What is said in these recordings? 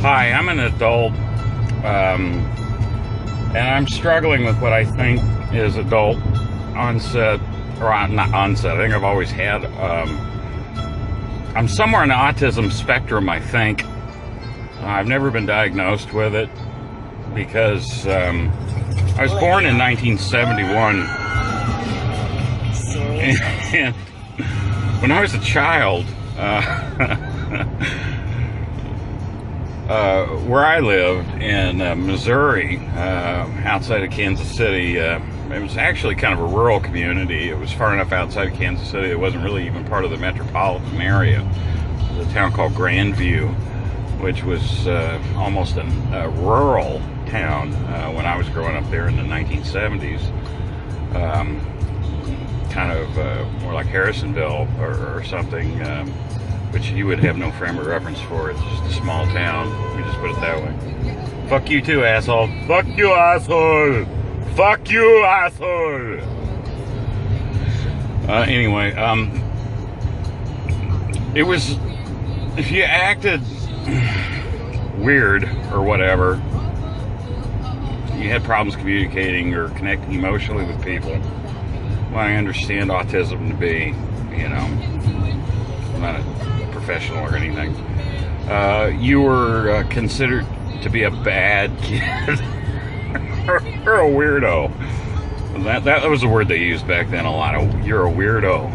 Hi, I'm an adult, and I'm struggling with what I think is adult onset, or not onset. I think I've always had. I'm somewhere in the autism spectrum, I think. I've never been diagnosed with it because I was born in 1971. And when I was a child, where I lived in Missouri, outside of Kansas City, it was actually kind of a rural community. It was far enough outside of Kansas City it wasn't really even part of the metropolitan area. It was a town called Grandview, which was almost a rural town when I was growing up there in the 1970s. Kind of more like Harrisonville or something, which you would have no frame of reference for. It's just a small town. We just put it that way. Fuck you too, asshole. Fuck you, asshole. Fuck you, asshole. Anyway, it was, if you acted weird or whatever, you had problems communicating or connecting emotionally with people. Well, I understand autism to be, you know, I'm not a professional or anything. You were considered to be a bad kid or a weirdo. That was the word they used back then a lot. You're a weirdo.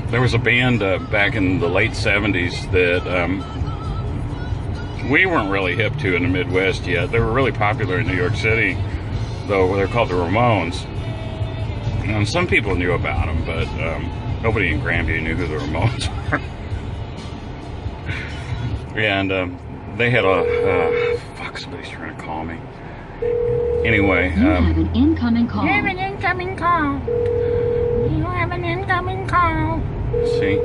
There was a band back in the late 70s that we weren't really hip to in the Midwest yet. They were really popular in New York City, though. They're called the Ramones. And some people knew about them, but nobody in Grandview knew who the Ramones were. And they had a fuck, somebody's trying to call me. Anyway, you have an incoming call. You have an incoming call. You have an incoming call. See,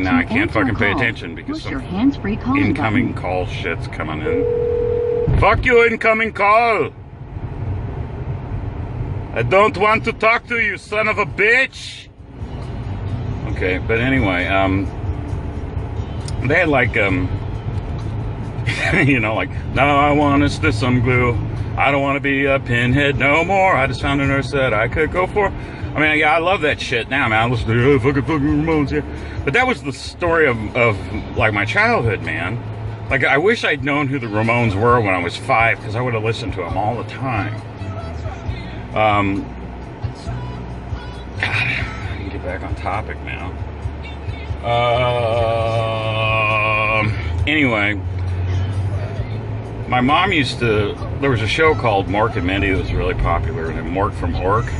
now I can't fucking pay attention because some incoming call shit's coming in. Fuck you, incoming call! I don't want to talk to you, son of a bitch! Okay, but anyway, they had like, you know, like, now I want is this some glue. I don't want to be a pinhead no more. I just found a nurse that I could go for. I mean, yeah, I love that shit now, man. I listen to fucking Ramones, yeah. But that was the story of like my childhood, man. Like, I wish I'd known who the Ramones were when I was 5, because I would have listened to them all the time. God, I can get back on topic now. Anyway, my mom used to, there was a show called Mork and Mindy that was really popular, and Mork from Ork.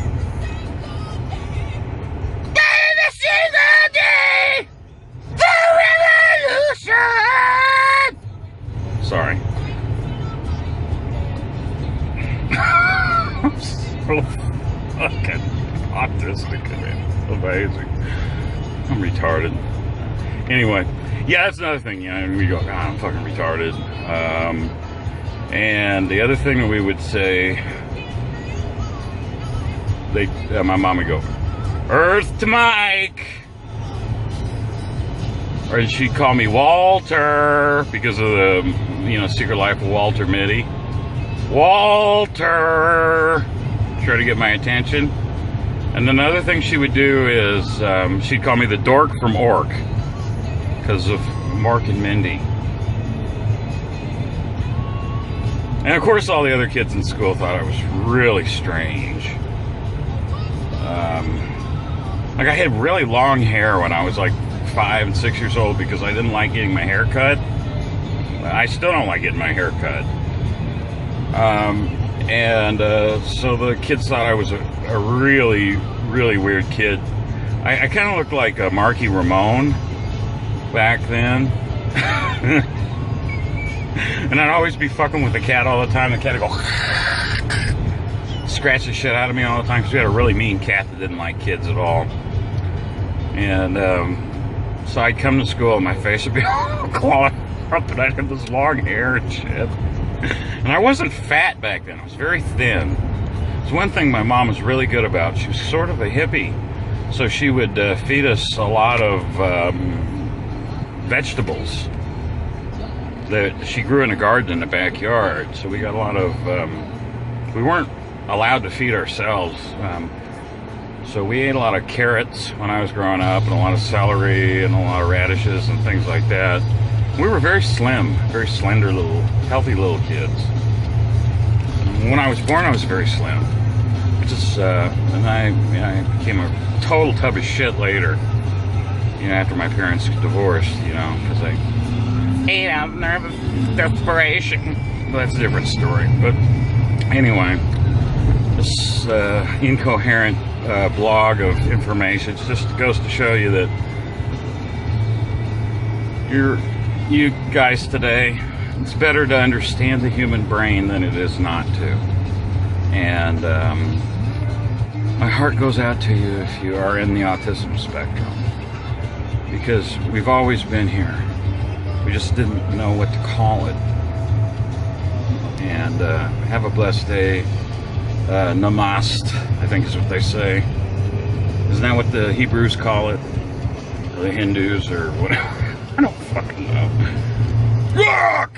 Sorry. I'm so fucking autistic, man. It's amazing. I'm retarded. Anyway, yeah, that's another thing. You know, we go, God, I'm fucking retarded. And the other thing that we would say, my mom would go, Earth to Mike. Or she'd call me Walter because of the, you know, Secret Life of Walter Mitty. Walter! Try to get my attention. And another thing she would do is she'd call me the dork from Ork because of Mork and Mindy. And of course all the other kids in school thought I was really strange. Like, I had really long hair when I was like 5 and 6 years old because I didn't like getting my hair cut. I still don't like getting my hair cut. So the kids thought I was a really, really weird kid. I kind of looked like a Marky Ramone back then. And I'd always be fucking with the cat all the time. The cat would go scratch the shit out of me all the time because we had a really mean cat that didn't like kids at all. And so I'd come to school and my face would be all clawed up and I'd have this long hair and shit. And I wasn't fat back then. I was very thin. It's one thing my mom was really good about. She was sort of a hippie. So she would feed us a lot of vegetables that she grew in a garden in the backyard. So we got a lot of, we weren't allowed to feed ourselves. So we ate a lot of carrots when I was growing up, and a lot of celery, and a lot of radishes and things like that. We were very slim, very slender little, healthy little kids. When I was born, I was very slim. And I became a total tub of shit later, after my parents divorced, because I ate out in nervous desperation. Well, that's a different story. But anyway, this incoherent blog of information just goes to show you that you guys today, it's better to understand the human brain than it is not to. And my heart goes out to you if you are in the autism spectrum, because we've always been here. We just didn't know what to call it. And have a blessed day. Namaste, I think is what they say. Isn't that what the Hebrews call it? Or the Hindus or whatever? I don't fucking know. Yuck!